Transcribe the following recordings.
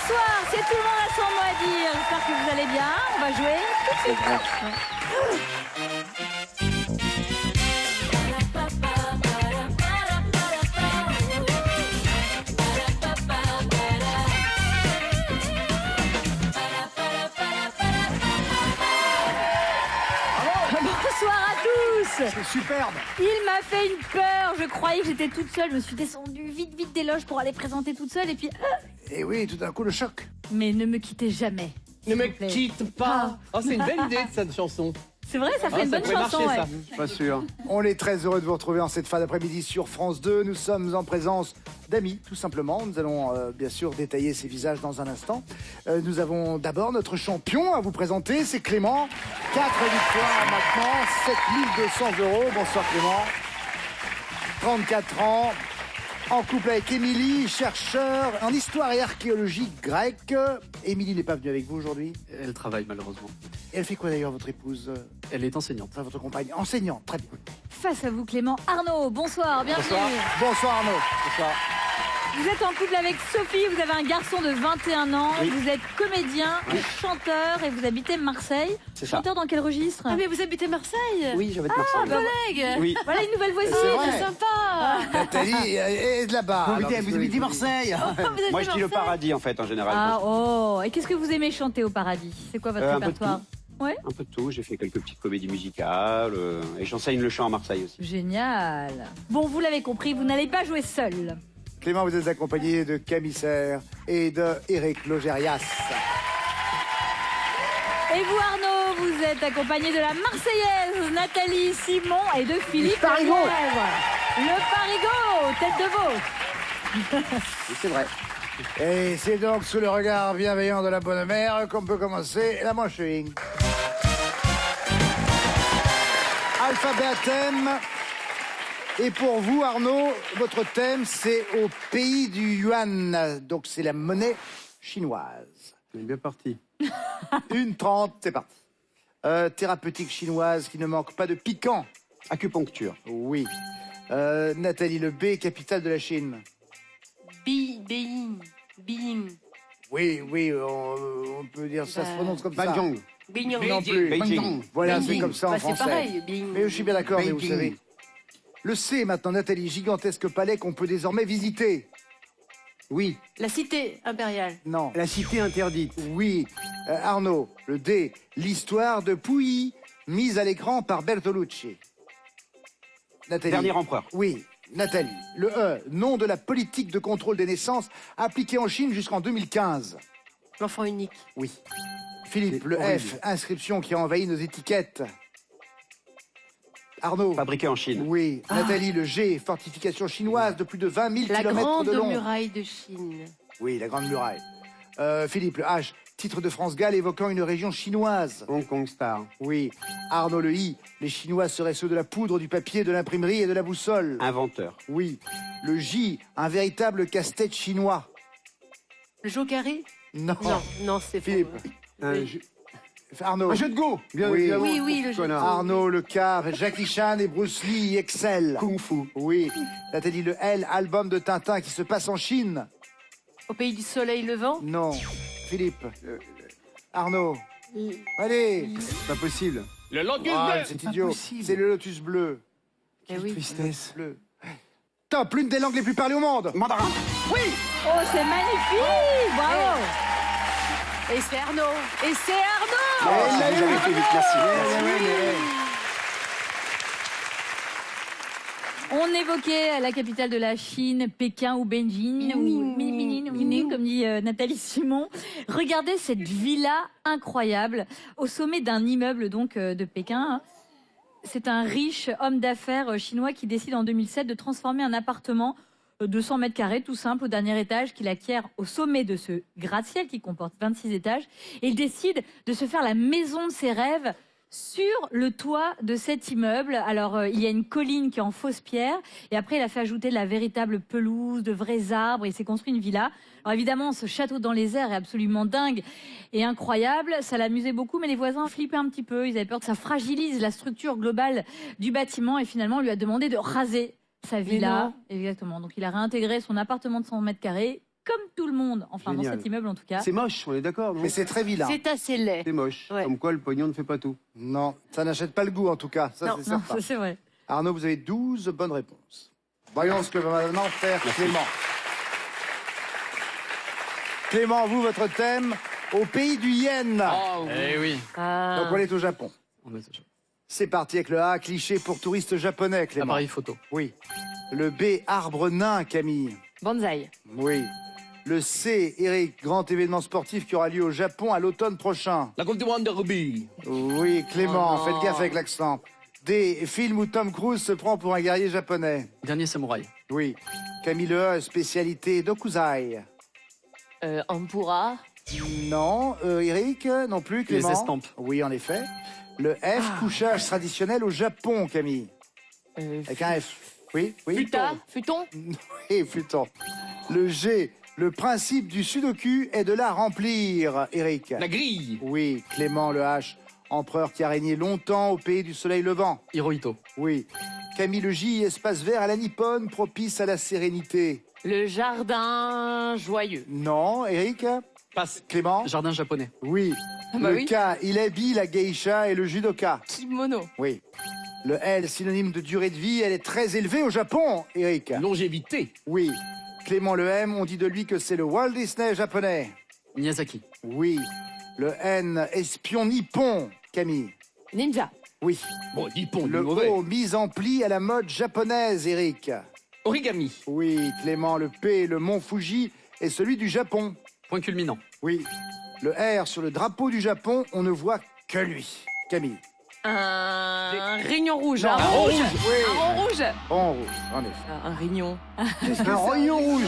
Bonsoir, c'est tout le monde a son mot à dire. J'espère que vous allez bien. On va jouer tout de suite. Bonsoir à tous. C'est superbe. Il m'a fait une peur. Je croyais que j'étais toute seule. Je me suis descendue vite des loges pour aller présenter toute seule. Et puis... Et oui, tout d'un coup, le choc. Mais ne me quittez jamais. Ne me s'il vous plaît. quitte pas. Oh, c'est une belle idée cette chanson. C'est vrai, ça fait une ça bonne pourrait chanson. marcher, Ouais. ça. Pas sûr. On est très heureux de vous retrouver en cette fin d'après-midi sur France 2. Nous sommes en présence d'amis, tout simplement. Nous allons bien sûr détailler ces visages dans un instant. Nous avons d'abord notre champion à vous présenter, c'est Clément. 4 victoires maintenant, 7200 €. Bonsoir Clément. 34 ans, en couple avec Émilie, chercheur en histoire et archéologie grecque. Émilie n'est pas venue avec vous aujourd'hui. Elle travaille malheureusement. Et elle fait quoi d'ailleurs, votre épouse, Elle est enseignante. votre compagne? Enseignante, très bien. Face à vous, Clément. Arnaud, bonsoir, bienvenue. Bonsoir. Bonsoir Arnaud. Bonsoir. Vous êtes en couple avec Sophie, vous avez un garçon de 21 ans, Oui. vous êtes comédien, chanteur et vous habitez Marseille. C'est ça. Chanteur dans quel registre? Ah mais vous habitez Marseille? Oui, je vais te Marseille. Collègue. Oui. Voilà une nouvelle voici. C'est vrai. C'est sympa. Nathalie est de là-bas. Alors, qu'est-ce que vous habitez voulez Marseille. Oh, vous habitez Moi, je dis le Marseille. paradis, en fait, en général. Ah oh, et qu'est-ce que vous aimez chanter au paradis? C'est quoi votre Un peu de répertoire? Ouais. Un peu de tout. J'ai fait quelques petites comédies musicales. Et j'enseigne le chant à Marseille aussi. Génial. Bon, vous l'avez compris, vous n'allez pas jouer seul. Clément, vous êtes accompagné de Camille Serre et de Eric Logérias. Et vous Arnaud, vous êtes accompagné de la Marseillaise Nathalie Simon et de Philippe Parigot. Lelièvre. Le Parigot, tête de veau. Oui, c'est vrai. Et c'est donc sous le regard bienveillant de la bonne mère qu'on peut commencer la manchewing. Alphabet à thème. Et pour vous, Arnaud, votre thème, c'est au pays du yuan. Donc, c'est la monnaie chinoise. On est bien parti. 1,30, c'est parti. Thérapeutique chinoise qui ne manque pas de piquant. Acupuncture. Oui. Nathalie, le B, capitale de la Chine. Beijing. Oui, on peut dire ça se prononce comme ça. Banjong. Non plus. Beijing. Voilà, c'est Beijing. comme ça en Bah, c'est français. pareil, Bing. Mais je suis bien d'accord, mais vous Beijing. savez. Le C maintenant, Nathalie, gigantesque palais qu'on peut désormais visiter. Oui. La cité impériale. Non. La cité interdite. Oui. Arnaud, le D, l'histoire de Pouilly, mise à l'écran par Bertolucci. Nathalie. Dernier empereur. Oui. Nathalie, le E, nom de la politique de contrôle des naissances appliquée en Chine jusqu'en 2015. L'enfant unique. Oui. Philippe, C'est le horrible. F, inscription qui a envahi nos étiquettes. Arnaud. Fabriqué en Chine. Oui. Nathalie, le G, fortification chinoise de plus de 20 000 La km grande de long. muraille de Chine. Oui, la Grande Muraille. Philippe, le H, titre de France-Galles évoquant une région chinoise. Hong Kong Star. Oui. Arnaud, le I, les Chinois seraient ceux de la poudre, du papier, de l'imprimerie et de la boussole. Inventeur. Oui. Le J, un véritable casse-tête chinois. Le Jocaré? Non. Non, c'est faux. Philippe. Arnaud. Un jeu de go. Bien Oui. évidemment. Oui, le jeu. Connard. Arnaud, le K, Jackie Chan et Bruce Lee excellent. Kung Fu. Oui. Nathalie, le L, album de Tintin qui se passe en Chine. Au pays du soleil levant? Non. Philippe. Arnaud. Allez. C'est pas possible. Le lotus Ah, bleu. c'est idiot. C'est le lotus bleu. Eh oui. Tristesse. Bleu. Top, l'une des langues les plus parlées au monde. Mandarin. Oh, c'est magnifique. Bravo. Et c'est Arnaud. Et c'est Arnaud. Oh, Elle l'a si vous avez eu. été vite, merci. On évoquait la capitale de la Chine, Pékin ou Beijing, comme dit Nathalie Simon. Regardez cette villa incroyable au sommet d'un immeuble donc de Pékin. C'est un riche homme d'affaires chinois qui décide en 2007 de transformer un appartement de 100 mètres carrés, tout simple, au dernier étage, qu'il acquiert au sommet de ce gratte-ciel qui comporte 26 étages. Et il décide de se faire la maison de ses rêves sur le toit de cet immeuble. Alors, il y a une colline qui est en fausse pierre. Et après, il a fait ajouter de la véritable pelouse, de vrais arbres. Et il s'est construit une villa. Alors, évidemment, ce château dans les airs est absolument dingue et incroyable. Ça l'amusait beaucoup, mais les voisins flippaient un petit peu. Ils avaient peur que ça fragilise la structure globale du bâtiment. Et finalement, on lui a demandé de raser sa villa. Exactement. Donc, il a réintégré son appartement de 100 mètres carrés. comme tout le monde, enfin Génial. dans cet immeuble en tout cas. C'est moche, on est d'accord, non? Mais c'est très vilain. C'est assez laid. C'est moche. Ouais. Comme quoi, le pognon ne fait pas tout. Non, ça n'achète pas le goût en tout cas, ça Non, c'est Non, certain. ça c'est vrai. Arnaud, vous avez 12 bonnes réponses. Voyons ce que va maintenant faire Clément. Clément, vous, votre thème, au pays du yen. Eh oui. Ah. Donc on est au Japon. On est déjà. C'est parti avec le A, cliché pour touristes japonais, Clément. Appareil photo. Oui. Le B, arbre nain, Camille. Bonsaï. Oui. Le C, Eric, grand événement sportif qui aura lieu au Japon à l'automne prochain. La Coupe du Monde de rugby. Oui, Clément, Oh non. faites gaffe avec l'accent. D, film où Tom Cruise se prend pour un guerrier japonais. Dernier samouraï. Oui. Camille Le E, spécialité d'Okuzai. Ampura. Non. Eric, non plus, Clément. Les estampes. Oui, en effet. Le F, couchage traditionnel au Japon, Camille. Avec un F. Oui, oui. Futa. Futon. Oui, plutôt. Le G, le principe du sudoku est de la remplir, Eric. La grille. Oui, Clément, le H, empereur qui a régné longtemps au pays du soleil levant. Hirohito. Oui. Camille le J, espace vert à la nippone, propice à la sérénité. Le jardin joyeux. Non, Eric. Passe. Clément. Jardin japonais. Oui. bah Le oui. K, il habille la geisha et le judoka. Kimono. Oui. Le L, synonyme de durée de vie, elle est très élevée au Japon, Eric. Longévité. Oui. Clément le M, on dit de lui que c'est le Walt Disney japonais. Miyazaki. Oui. Le N, espion nippon, Camille. Ninja. Oui. Bon, Nippon, Le mauvais. O, mise en pli à la mode japonaise, Eric. Origami. Oui. Clément, le P, le mont Fuji est celui du Japon. Point culminant. Oui. Le R, sur le drapeau du Japon, on ne voit que lui. Camille. Un réunion rouge. Non, Un un rond rouge. Oui. Un rond rouge. En rouge, en effet. Un réunion. Un rognon rouge.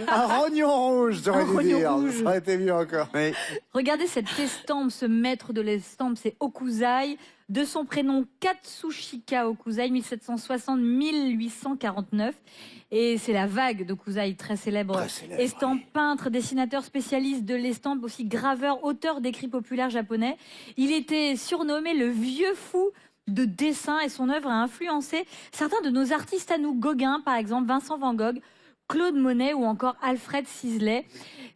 Un rognon rouge, j'aurais Un dû rognon dire. rouge. Ça aurait été mieux encore. Regardez cette estampe, ce maître de l'estampe, c'est Okuzai. De son prénom Katsushika Okuzai, 1760-1849. Et c'est la vague d'Okuzai, très célèbre. Très célèbre, Estampe, peintre, dessinateur spécialiste de l'estampe, aussi graveur, auteur d'écrits populaires japonais. Il était surnommé le vieux fou de dessin et son œuvre a influencé certains de nos artistes à nous, Gauguin par exemple, Vincent Van Gogh, Claude Monet ou encore Alfred Sisley.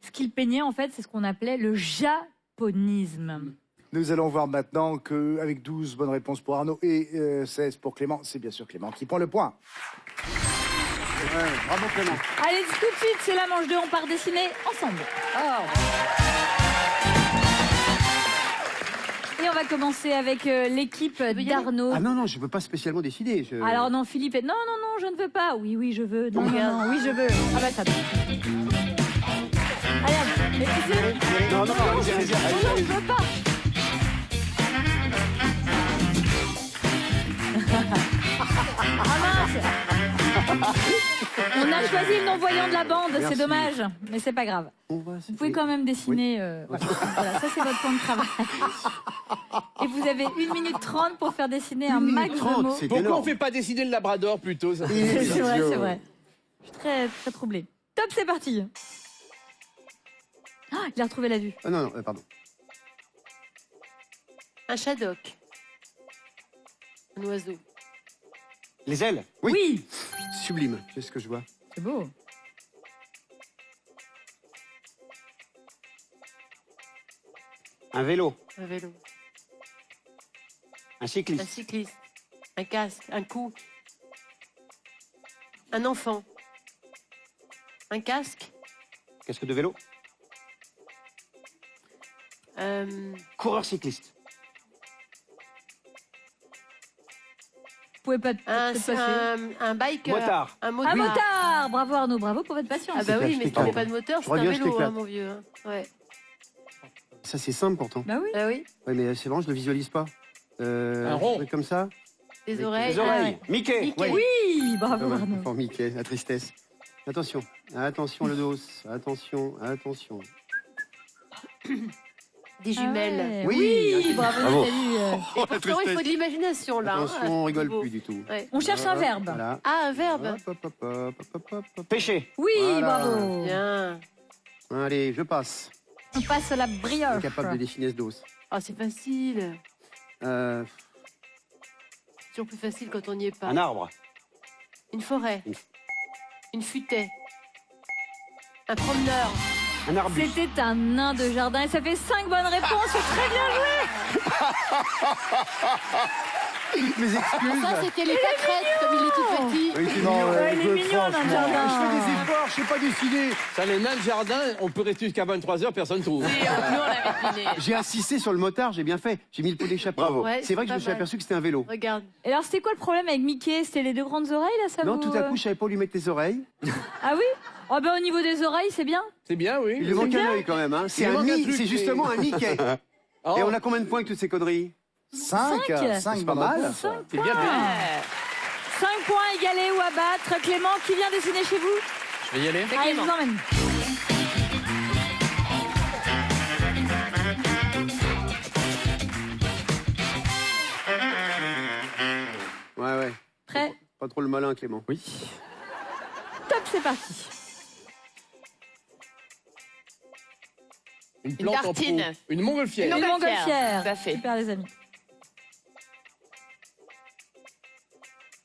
Ce qu'il peignait en fait, c'est ce qu'on appelait le japonisme. Nous allons voir maintenant qu'avec 12 bonnes réponses pour Arnaud et 16 pour Clément, c'est bien sûr Clément qui prend le point. Ouais, bravo Clément. Allez, tout de suite, c'est la manche 2, on part dessiner ensemble. Et on va commencer avec l'équipe d'Arnaud. Ah non, non, je ne peux pas spécialement décider. Alors non, Philippe est... Non, non, non, je ne veux pas. Oui, oui, je veux. Non, non, non, oui, je veux. Ah bah ça. Allez, mais tu sais... Non, non, non, allez-y, allez-y, Non, allez-y, non, je allez-y. veux pas. Ah mince. On a choisi le non-voyant de la bande, c'est Merci. dommage, mais c'est pas grave. Vous pouvez quand même dessiner. Voilà. Voilà, ça c'est votre plan de travail. Et vous avez 1 minute 30 pour faire dessiner un max de mots. Pourquoi on énorme. ne fait pas décider le Labrador plutôt ça C'est vrai, c'est vrai. Je suis très, très troublée. Top, c'est parti. Ah, il a retrouvé la vue. Ah non, non, pardon. Un shadok. Un oiseau. Les ailes. Oui, Sublime, c'est ce que je vois. c'est beau. Un vélo, Un vélo. un Un cycliste, cycliste. Un casque. Un cou. Un enfant. Un casque. casque de vélo, coureur cycliste, Vous pouvez pas Un, peut-être passer. un biker. motard, Un Un motard. motard. Bravo Arnaud, bravo pour votre patience. Ah bah oui, mais si tu t'éclate. mets pas de moteur, c'est Je un reviens, je vélo, t'éclate. hein, mon vieux. hein. Ouais. Ça, c'est simple pourtant. Bah oui. Ah oui. Ouais, mais c'est vraiment, je le visualise pas. Un rond. truc comme ça. Des Oui. oreilles. les oreilles, Ah Mickey, Mickey. Ouais. Oui, bravo Ah ouais, Arnaud. pour Mickey, la tristesse. Attention, attention le dos, attention, attention. Des jumelles. Ah ouais. Oui. Oui, bravo Bravo. Nathalie. Et pourtant, il faut de l'imagination, là. hein, Attention, on rigole Thibaut. plus du tout. Ouais. On cherche un verbe. Voilà. Ah, un verbe. Hop, hop, hop, hop, hop, hop, hop. pêcher, Oui, Voilà. bravo. Bien. Allez, je passe. On passe à la brioche. Incapable de dessiner ce dos. Oh, c'est facile. Euh, C'est toujours plus facile quand on n'y est pas. un arbre, Une forêt. Une- Une futaie. Un promeneur. Un arbuste. C'était un nain de jardin et ça fait 5 bonnes réponses. Très bien joué. Mes excuses. Ça, c'était les pâquerettes, comme il est tout petit. Oui, c'est Non, mignon. Ouais, il est mignon, nain de Je jardin. fais des efforts, je sais pas dessiner. Ça, le nain de jardin, on peut rester jusqu'à 23h, personne ne trouve. Oui, nous, on l'avait deviné. J'ai insisté sur le motard, j'ai bien fait. J'ai mis le pot d'échappée. Bravo. Ouais, C'est vrai que je pas me suis mal. aperçu que c'était un vélo. Regarde. Et alors, c'était quoi le problème avec Mickey? C'était les 2 grandes oreilles, là, ça Non, vous... tout à coup, je savais pas où lui mettre les oreilles. Ah oui? Oh ben, au niveau des oreilles, c'est bien. C'est bien, oui. Il lui manque un œil quand même. Hein. C'est Il lui un manque un mi, truc, c'est mais- justement un Mickey. Oh, Et on a combien de points avec toutes ces conneries? 5 C'est pas mal. c'est bien payé. 5 points égalés ou à battre. Clément, qui vient dessiner chez vous? Je vais y aller. Allez, je vous emmène. Ouais. Prêt? Pas trop le malin, Clément. Oui. Top, c'est parti. Une plante en tartine. pot. Une montgolfière. Une Une montgolfière. montgolfière. Tout à fait. Super, les amis.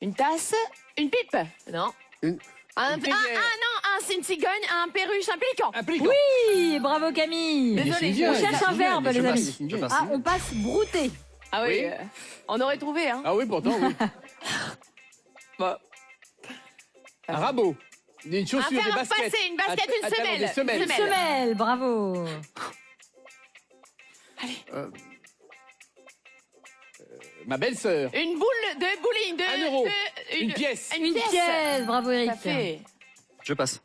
Une tasse. Une pipe. Non. Une- Une théière. C'est une cigogne, un perruche, un pélican. Un pélican. Oui, bravo Camille. Désolé. bien, On cherche un verbe, les amis. Je passe. Ah, on passe brouter. Ah oui, Oui. on aurait trouvé, hein. Ah oui, pourtant, oui. Bon. Un rabot. Une Un chaussure, fer des à baskets. repasser, une basket, Un une talon, semelle. des semelles. Une Semelle, bravo. Ma belle-sœur. Une boule de bowling. De, 1 euro. de- Une pièce. Une pièce, bravo Eric. Ça fait. Je passe.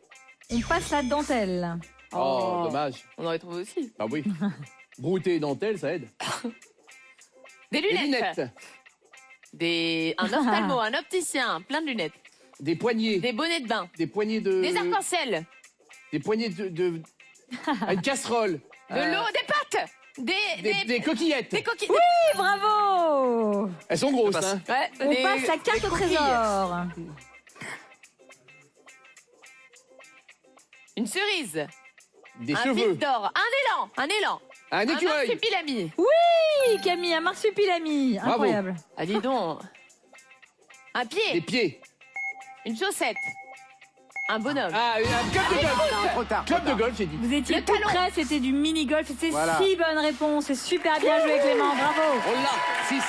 On passe la dentelle. Oh, dommage. On aurait trouvé aussi. Ah oui. Brouter et dentelle, ça aide. Des Des lunettes. lunettes. Un ophtalmo, un opticien, plein de lunettes. Des poignées. Des bonnets de bain. Des poignées de... Des arcs-en-ciel. Des poignées de... Une casserole. De l'eau, des pâtes. Des coquillettes. Des coquilles. Oui, bravo. Elles sont grosses, Je passe. hein. Ouais, On passe la carte des au coquilles. trésor. Une cerise. Des un cheveux. fil d'or. Un élan. Un élan. Un Un écureuil. marsupilami. Oui, Camille, un marsupilami. Bravo. Incroyable. Ah, dis donc. Un Des pied. pieds. Une chaussette. Un bonhomme. Ah, un club de golf. Non, trop tard. Club de golf, j'ai dit. Vous étiez Le tout talon. près, c'était du mini-golf. C'était Voilà. 6 bonnes réponses. C'est super bien joué, Clément. Bravo. On l'a. 6.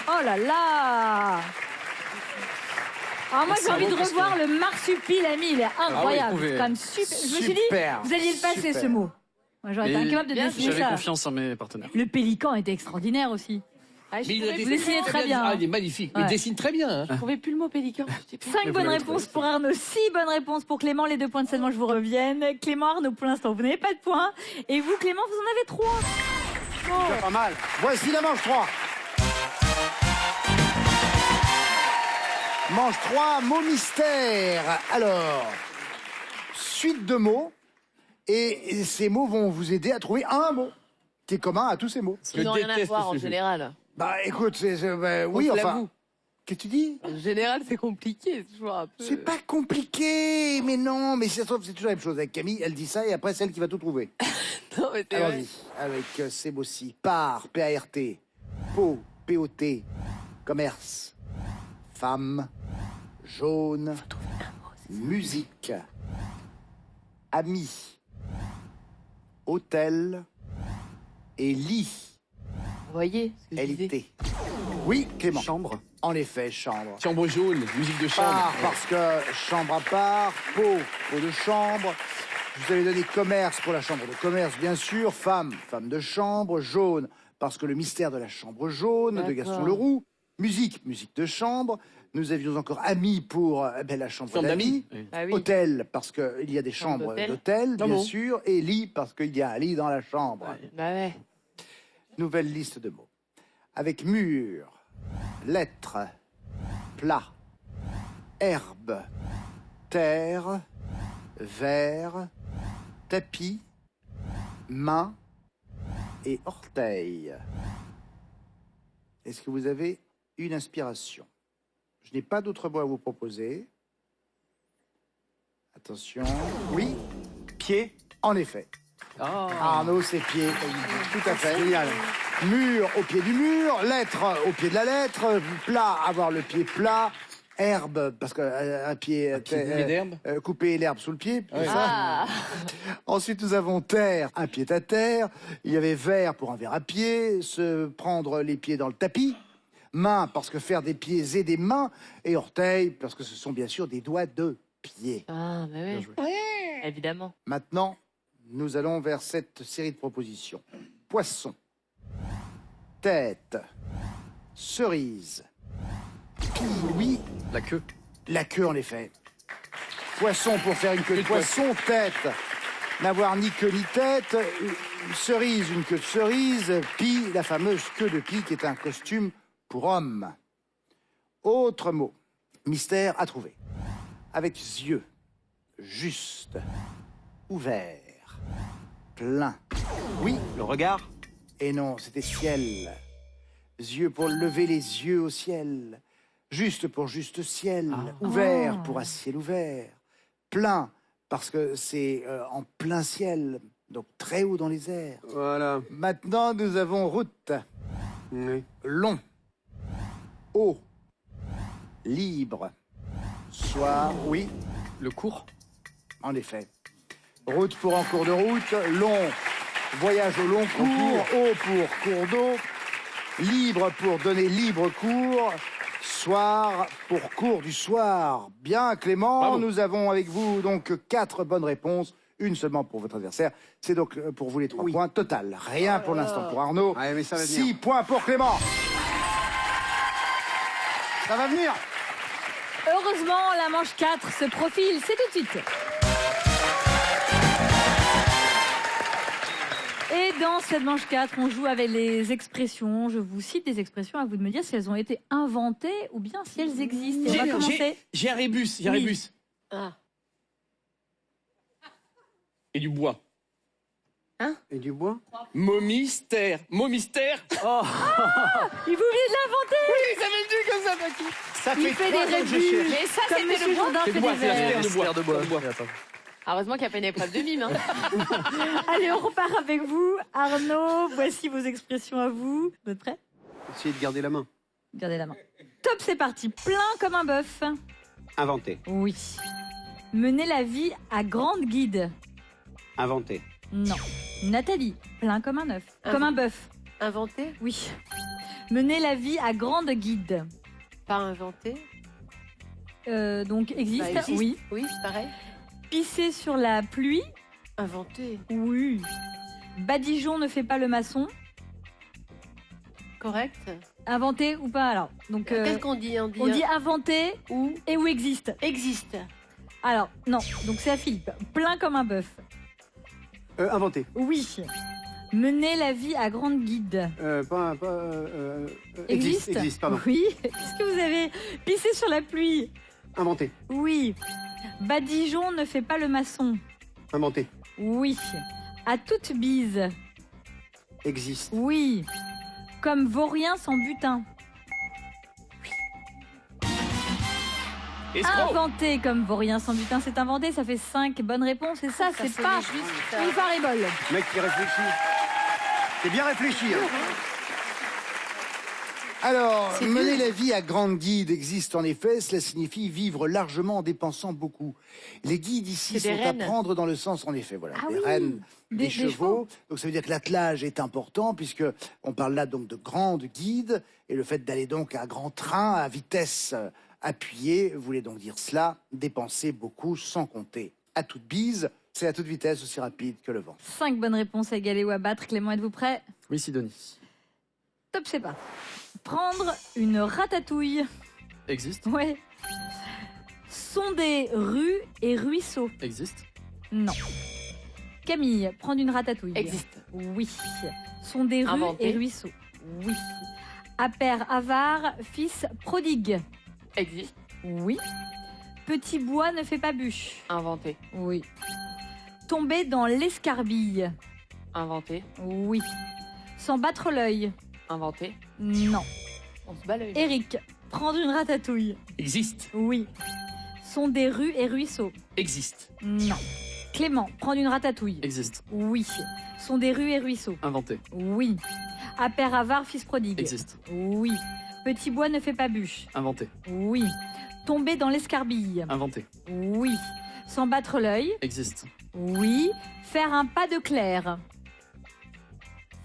Oh là là. Alors moi, j'ai envie de revoir le marsupilami. Il est incroyable. pouvez- C'est quand même super. Je me suis dit, Super. vous alliez le passer, Super. ce mot. Moi, j'aurais été Et incapable de bien dessiner J'avais ça. confiance en mes partenaires. Le pélican était extraordinaire aussi. Ah, je Mais il trouvais a plus Vous dessinez le mot. très bien. Ah, il est magnifique. Il Ouais. dessine très bien. Hein. Je trouvais plus le mot pélican. 5 bonnes réponses pour Arnaud, 6 bonnes réponses pour Clément. Les 2 points de seulement, je vous revienne. Clément, Arnaud, pour l'instant, vous n'avez pas de points. Et vous, Clément, vous en avez 3. C'est pas mal. Voici la manche 3. Manche 3, mot mystère. Alors, suite de mots. Et ces mots vont vous aider à trouver un mot qui est commun à tous ces mots. Ils n'ont rien à déteste voir en ce jeu. général. Bah écoute, oui, On se enfin. l'avoue. Qu'est-ce que tu dis? En général, c'est compliqué. C'est toujours un peu. C'est pas compliqué, mais non, mais c'est toujours la même chose. Avec Camille, elle dit ça et après, c'est elle qui va tout trouver. Non, mais c'est vrai. Allons-y, avec ces mots-ci. Par, P-A-R-T. Pot, P-O-T. Commerce. Femme. Jaune. Musique. Ami. Hôtel. Et lit. Vous voyez ce que je disais. LT. Oui, Clément. Chambre. En effet, chambre. Chambre jaune, musique de chambre. Part, parce que chambre à part, pot de chambre. Je vous avais donné commerce pour la chambre de commerce, bien sûr. Femme de chambre. Jaune, parce que le mystère de la chambre jaune, de Gaston D'accord. Leroux. Musique de chambre. Nous avions encore amis pour la chambre Chambre d'amis. d'amis. Ah oui. Hôtel, parce qu'il y a des Chambre chambres d'hôtel. d'hôtel, Ah bien bon. sûr. Et lit, parce qu'il y a un lit dans la chambre. Bah ouais. Nouvelle liste de mots. Avec mur, lettre, plat, herbe, terre, verre, tapis, main et orteil. Est-ce que vous avez une inspiration? Je n'ai pas d'autres mots à vous proposer. Attention. Oui, pied, en effet. Arnaud, c'est pied. Tout à fait. Génial. Mur au pied du mur, lettre au pied de la lettre, plat, avoir le pied plat, Herbe, parce qu'un pied... pied d'herbe. Couper l'herbe sous le pied. Ouais. Ah, Ensuite, nous avons terre, un pied à terre. Il y avait verre pour un verre à pied. Se prendre les pieds dans le tapis. Main, parce que faire des pieds et des mains. Et orteil, parce que ce sont bien sûr des doigts de pied. ah bah Bien oui, joué. évidemment. Maintenant, nous allons vers cette série de propositions. Poisson, tête, cerise, oui, La queue. la queue en effet. Poisson pour faire une queue de poisson, tête, n'avoir ni queue ni tête, cerise, une queue de cerise, pie, la fameuse queue de pie qui est un costume pour homme. Autre mot, mystère à trouver. Avec yeux, juste, ouvert, plein. Oui, Le regard. et non, c'était ciel. Yeux pour lever les yeux au ciel. Juste pour juste ciel. Ouvert pour un ciel ouvert. Plein, parce que c'est en plein ciel, donc très haut dans les airs. Voilà. Maintenant, nous avons route, Oui. long, haut, libre, soir, oui, Le cours. en effet. Route pour en cours de route, long, voyage au long cours, haut pour cours d'eau, libre pour donner libre cours, soir pour cours du soir. Bien, Clément, Bravo. nous avons avec vous donc 4 bonnes réponses, une seulement pour votre adversaire. C'est donc pour vous les 3 points total. Rien pour l'instant pour Arnaud. Ouais, mais ça va 6 venir. points pour Clément. Ça va venir. Heureusement, la manche 4 se profile. C'est tout de suite. Et dans cette manche 4, on joue avec les expressions. Je vous cite des expressions, à vous de me dire si elles ont été inventées ou bien si elles existent. Et on va commencer. J'ai un rébus, j'ai un Oui. rébus. Ah. Et du bois. Momistère. Momistère. Il vous vient de l'inventer. Oui, ça m'est venu comme ça, Paki. Ça Il fait 3 des ans que je rébus. cherche. Mais ça, Comme c'était Monsieur le bois. Jourdain C'est fait bois, des c'est la vers. terre de bois. Mystère de bois. De bois. Attends. Heureusement qu'il n'y a pas une épreuve de mime. Hein. Allez, on repart avec vous. Arnaud, voici vos expressions à vous. Vous êtes prêts? Essayez de garder la main. Gardez la main. Top, c'est parti. Plein comme un bœuf. Inventé. Oui. Mener la vie à grande guide. Inventé. Non. Nathalie, plein comme un œuf. Comme un bœuf. Inventé, Oui. Mener la vie à grande guide. pas inventé. Donc existe, Bah, existe. oui. Oui, c'est pareil. Pisser sur la pluie. Inventé, Oui. Badigeon ne fait pas le maçon. correct. Inventé ou pas alors. Donc Qu'est-ce qu'on dit? On on dit inventé ou et où existe. existe. Alors non. Donc c'est à Philippe. Plein comme un bœuf. Inventé. Oui. Mener la vie à grande guide. Existe. Existe, pardon. Oui. Qu'est-ce que vous avez? Pisser sur la pluie. Inventé. Oui. Badigeon ne fait pas le maçon. Inventé. Oui. À toute bise. Existe. Oui. Comme vaurien sans butin. Escroc. Inventé comme vaurien sans butin, c'est inventé. Ça fait 5 bonnes réponses. Et ça, c'est sonne pas juste, ça. une farébole. Mec qui réfléchit. C'est bien réfléchi. Hein. Alors, C'est mener dur. la vie à grande guide existe en effet. Cela signifie vivre largement en dépensant beaucoup. Les guides ici C'est des sont à rennes. prendre dans le sens, en effet, voilà, Ah des oui, rennes, des des chevaux. chevaux. Donc ça veut dire que l'attelage est important puisque on parle là donc de grandes guides et le fait d'aller donc à grand train, à vitesse appuyée, voulait donc dire cela, dépenser beaucoup sans compter. À toute bise, c'est à toute vitesse aussi rapide que le vent. 5 bonnes réponses à égaler ou à battre. Clément, êtes-vous prêt? Oui, Sidonie. Top, c'est pas. Prendre une ratatouille. Existe. Ouais. Sonder rues et ruisseaux. Existe. Non. Camille, prendre une ratatouille. Existe. Oui. Sonder rues Inventé. et ruisseaux. Oui. À père avare, fils prodigue. Existe. Oui. Petit bois ne fait pas bûche. Inventé. Oui. Tomber dans l'escarbille. Inventé. Oui. S'en battre l'œil. Inventé. Non. On se bat l'œil. Eric, prendre une ratatouille. Existe. Oui. Sonder rues et ruisseaux. Existe. Non. Clément, prendre une ratatouille. Existe. Oui. Sonder rues et ruisseaux. Inventé. Oui. À père avare, fils prodigue. Existe. Oui. Petit bois ne fait pas bûche. Inventé. Oui. Tomber dans l'escarbille. Inventé. Oui. S'en battre l'œil. Existe. Oui. Faire un pas de clair.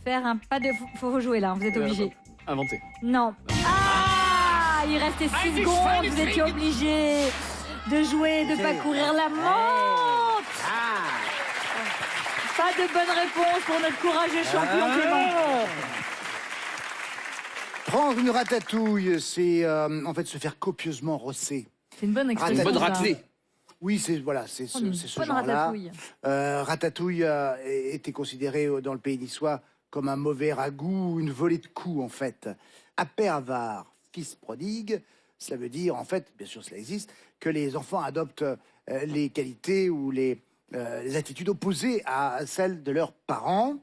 Faire un pas de... Faut jouer là, vous êtes obligé. Inventé. Non. Ah, il restait 6 secondes, vous étiez obligé de jouer, de ne pas courir la montre. Pas de bonne réponse pour notre courageux champion Clément. Prendre une ratatouille, c'est en fait se faire copieusement rosser. C'est une bonne expression. Une bonne ça. raclée. Oui, c'est voilà, c'est Prendre une ce bonne genre-là. ratatouille. Ratatouille était considéré dans le pays niçois comme un mauvais ragoût, une volée de coups en fait. À père avare, fils prodigue, cela veut dire en fait, bien sûr cela existe, que les enfants adoptent les qualités ou les attitudes opposées à celles de leurs parents.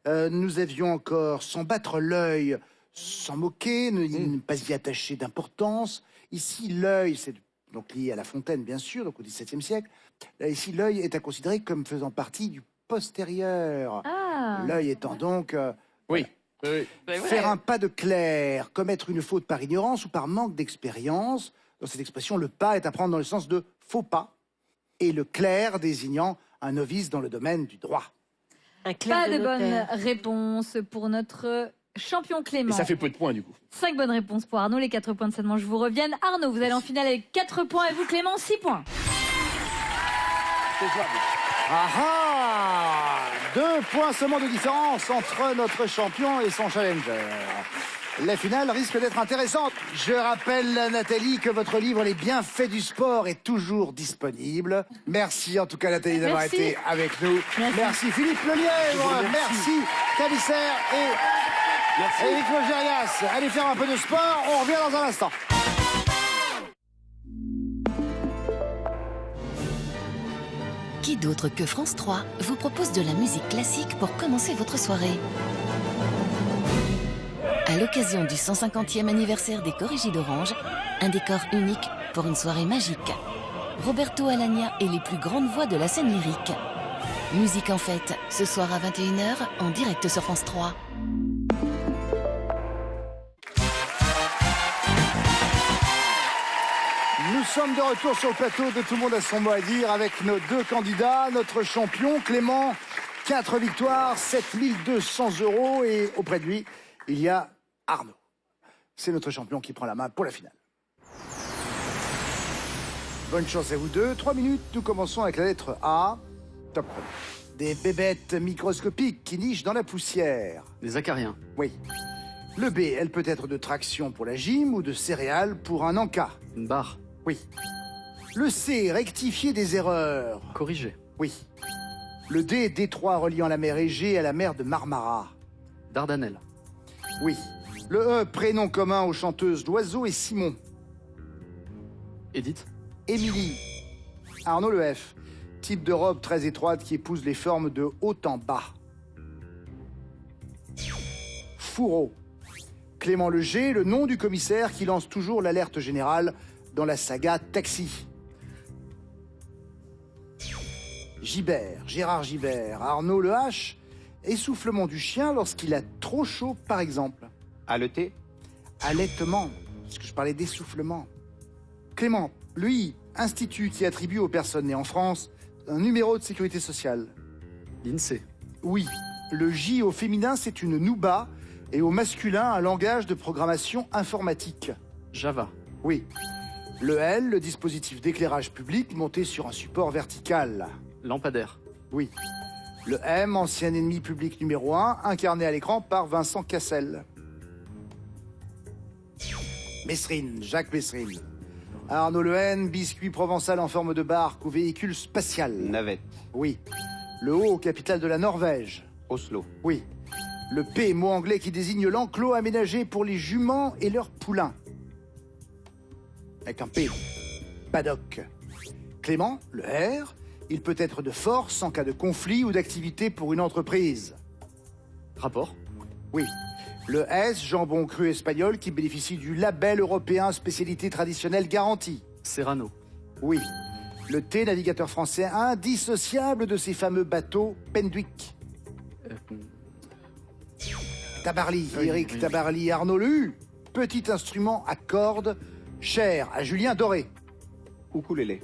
Nous avions encore s'en battre l'œil, s'en moquer, ne pas y attacher d'importance. Ici, l'œil, c'est donc lié à La Fontaine, bien sûr, donc au XVIIe siècle. Là, ici, l'œil est à considérer comme faisant partie du postérieur. Ah. L'œil étant donc Oui. Oui. faire un pas de clair, commettre une faute par ignorance ou par manque d'expérience. Dans cette expression, le pas est à prendre dans le sens de faux pas, et le clerc désignant un novice dans le domaine du droit. Un clerc Pas de bonne notaire. réponse pour notre champion Et Clément. ça fait peu de points, du coup. 5 bonnes réponses pour Arnaud, les 4 points de cette manche vous reviennent. Arnaud, vous allez en finale avec 4 points et vous Clément, 6 points. Ah ah 2 points seulement de différence entre notre champion et son challenger. La finale risque d'être intéressante. Je rappelle, Nathalie, que votre livre Les bienfaits du sport est toujours disponible. Merci en tout cas, Nathalie, d'avoir Merci. été avec nous. Merci. Philippe Lelièvre. Merci Cabisser et Eric Logérias. Allez faire un peu de sport. On revient dans un instant. Qui d'autre que France 3 vous propose de la musique classique pour commencer votre soirée? À l'occasion du 150e anniversaire des Corrigis d'Orange, un décor unique pour une soirée magique. Roberto Alagna et les plus grandes voix de la scène lyrique. Musique en fête, ce soir à 21h, en direct sur France 3. Nous sommes de retour sur le plateau de Tout le monde a son mot à dire avec nos 2 candidats. Notre champion, Clément, 4 victoires, 7200 € et auprès de lui, il y a Arnaud. C'est notre champion qui prend la main pour la finale. Bonne chance à vous deux. 3 minutes, nous commençons avec la lettre A. Top chrono. Des bébêtes microscopiques qui nichent dans la poussière. Des acariens. Oui. Le B, elle peut être de traction pour la gym ou de céréales pour un encas. Une barre. Oui. Le C, rectifier des erreurs. Corrigé. Oui. Le D, détroit reliant la mer Égée à la mer de Marmara. Dardanelles. Oui. Le E, prénom commun aux chanteuses Loiseau et Simon. Edith. Émilie. Arnaud le F. Type de robe très étroite qui épouse les formes de haut en bas. Fourreau. Clément le G, le nom du commissaire qui lance toujours l'alerte générale dans la saga Taxi. Gibert, Gérard Gibert. Arnaud le H, essoufflement du chien lorsqu'il a trop chaud, par exemple. Haleté. Allaitement, parce que je parlais d'essoufflement. Clément, lui, institut qui attribue aux personnes nées en France un numéro de sécurité sociale. L'INSEE. Oui, le J au féminin, c'est une nouba, et au masculin, un langage de programmation informatique. Java. Oui. Le L, le dispositif d'éclairage public monté sur un support vertical. Lampadaire. Oui. Le M, ancien ennemi public numéro 1, incarné à l'écran par Vincent Cassel. Messrine, Jacques Messrine. Arnaud Le N, biscuit provençal en forme de barque ou véhicule spatial. Navette. Oui. Le O, capitale de la Norvège. Oslo. Oui. Le P, mot anglais qui désigne l'enclos aménagé pour les juments et leurs poulains. Avec un P. Paddock. Clément, le R, il peut être de force en cas de conflit ou d'activité pour une entreprise. Rapport. Oui. Le S, jambon cru espagnol qui bénéficie du label européen spécialité traditionnelle garantie. Serrano. Oui. Le T, navigateur français indissociable de ces fameux bateaux Pendwick. Tabarly, Oui, Eric oui. Tabarly, Arnaud Le U. Petit instrument à cordes Cher à Julien Doré. Ukulélé.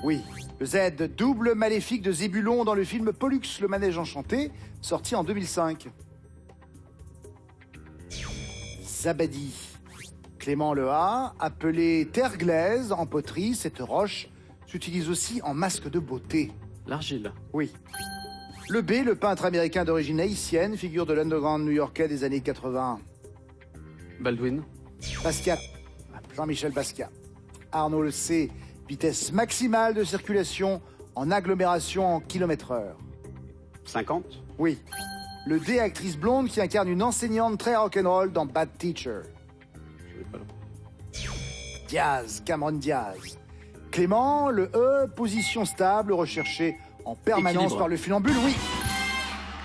Oui. Le Z, double maléfique de Zébulon dans le film Pollux, le manège enchanté, sorti en 2005. Zabadi. Clément Lehat, appelé terre glaise en poterie, cette roche s'utilise aussi en masque de beauté. L'argile. Oui. Le B, le peintre américain d'origine haïtienne, figure de l'underground new-yorkais des années 80. Baldwin. Basquiat. Jean-Michel Basquiat. Arnaud le C, vitesse maximale de circulation en agglomération en km/h. 50. Oui. Le D, actrice blonde qui incarne une enseignante très rock'n'roll dans Bad Teacher. Je vais pas là. Diaz, Cameron Diaz. Clément, le E, position stable recherchée en permanence Équilibre. par le funambule, oui.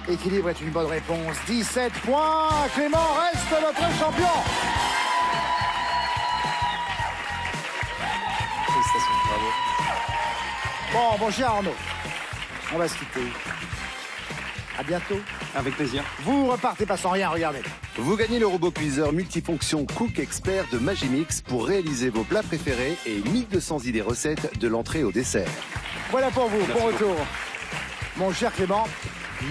Équilibre est une bonne réponse. 17 points. Clément reste notre champion. Félicitations, bravo. Bon cher Arnaud, on va se quitter. À bientôt. Avec plaisir. Vous repartez pas sans rien, regardez. Vous gagnez le robot cuiseur multifonction Cook Expert de Magimix pour réaliser vos plats préférés et 1200 idées recettes de l'entrée au dessert. Voilà pour vous, bon retour. Mon cher Clément,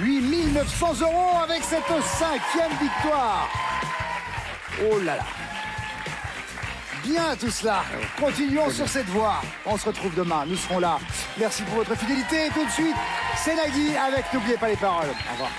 8 900 € avec cette 5e victoire. Oh là là. Bien tout cela. Continuons sur cette voie. On se retrouve demain, nous serons là. Merci pour votre fidélité. Et tout de suite, c'est Nagui avec N'oubliez pas les paroles. Au revoir.